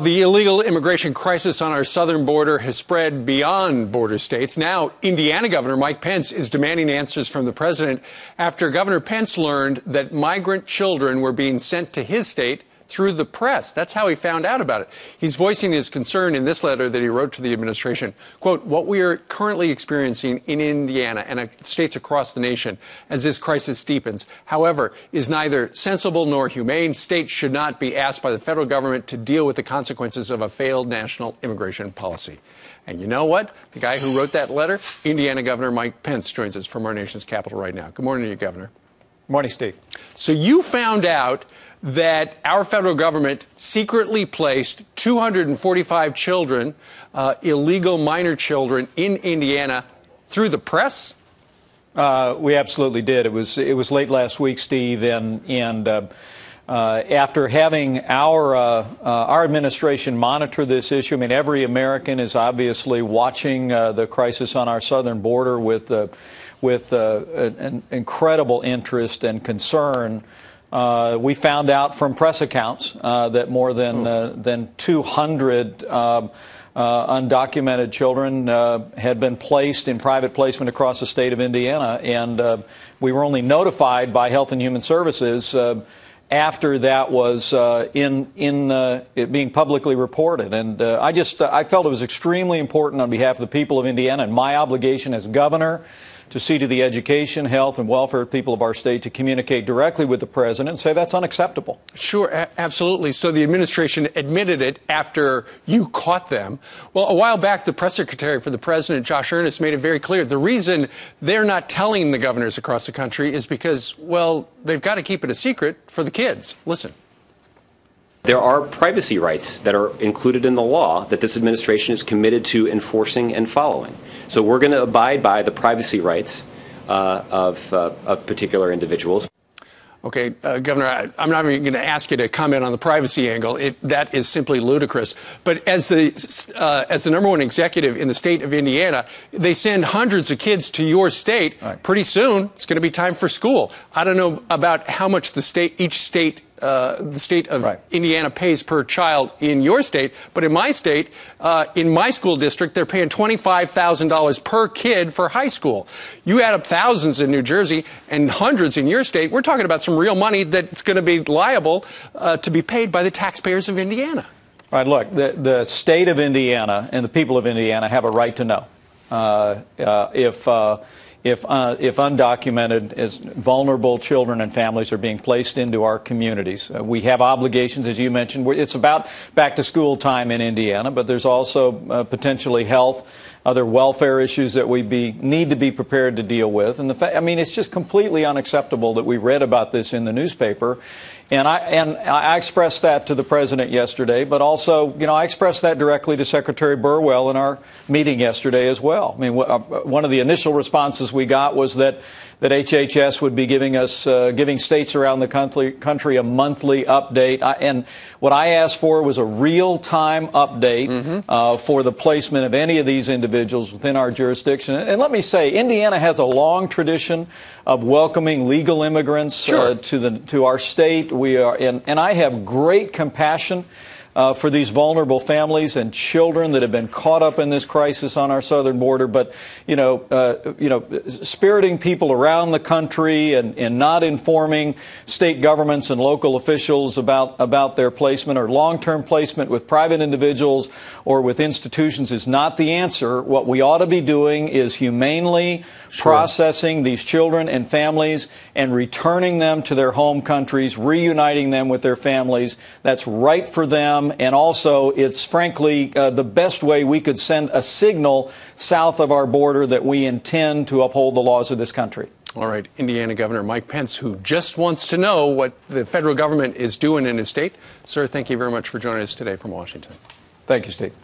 The illegal immigration crisis on our southern border has spread beyond border states. Now, Indiana Governor Mike Pence is demanding answers from the president after Governor Pence learned that migrant children were being sent to his state through the press. That's how he found out about it. He's voicing his concern in this letter that he wrote to the administration. Quote, what we are currently experiencing in Indiana and states across the nation as this crisis deepens, however, is neither sensible nor humane. States should not be asked by the federal government to deal with the consequences of a failed national immigration policy. And you know what? The guy who wrote that letter, Indiana Governor Mike Pence, joins us from our nation's capital right now. Good morning to you, Governor. Good morning, Steve. So you found out that our federal government secretly placed 245 children, illegal minor children, in Indiana through the press? We absolutely did. It was late last week, Steve, and after having our administration monitor this issue, I mean, every American is obviously watching the crisis on our southern border with an incredible interest and concern. We found out from press accounts that more than 200 undocumented children had been placed in private placement across the state of Indiana, and we were only notified by Health and Human Services after that was it being publicly reported. And I felt it was extremely important on behalf of the people of Indiana and my obligation as governor to see to the education, health, and welfare of people of our state to communicate directly with the president and say that's unacceptable. Sure, absolutely. So the administration admitted it after you caught them. Well, a while back, the press secretary for the president, Josh Earnest, made it very clear the reason they're not telling the governors across the country is because, well, they've got to keep it a secret for the kids. Listen. There are privacy rights that are included in the law that this administration is committed to enforcing and following. So we're going to abide by the privacy rights of particular individuals. Okay, Governor, I'm not even going to ask you to comment on the privacy angle. That is simply ludicrous. But as the number one executive in the state of Indiana, they send hundreds of kids to your state. Right. Pretty soon, it's going to be time for school. I don't know about how much the state of right. Indiana pays per child in your state, but in my state, in my school district, they're paying $25,000 per kid for high school. You add up thousands in New Jersey and hundreds in your state, we're talking about some real money that's going to be liable to be paid by the taxpayers of Indiana. All right, look, the state of Indiana and the people of Indiana have a right to know if undocumented, as vulnerable children and families are being placed into our communities. We have obligations, as you mentioned. It's about back-to-school time in Indiana, but there's also potentially health, other welfare issues that we need to be prepared to deal with. And I mean, it's just completely unacceptable that we read about this in the newspaper. And I expressed that to the president yesterday, but also, you know, I expressed that directly to Secretary Burwell in our meeting yesterday as well. I mean, one of the initial responses we got was that HHS would be giving states around the country a monthly update. And what I asked for was a real-time update for the placement of any of these individuals within our jurisdiction. And let me say, Indiana has a long tradition of welcoming legal immigrants sure. to our state. We are, and I have great compassion for these vulnerable families and children that have been caught up in this crisis on our southern border. But spiriting people around the country and not informing state governments and local officials about their placement or long-term placement with private individuals or with institutions is not the answer. What we ought to be doing is humanely processing these children and families and returning them to their home countries, reuniting them with their families. That's right for them. And also, it's frankly the best way we could send a signal south of our border that we intend to uphold the laws of this country. All right, Indiana Governor Mike Pence, who just wants to know what the federal government is doing in his state. Sir, thank you very much for joining us today from Washington. Thank you, Steve.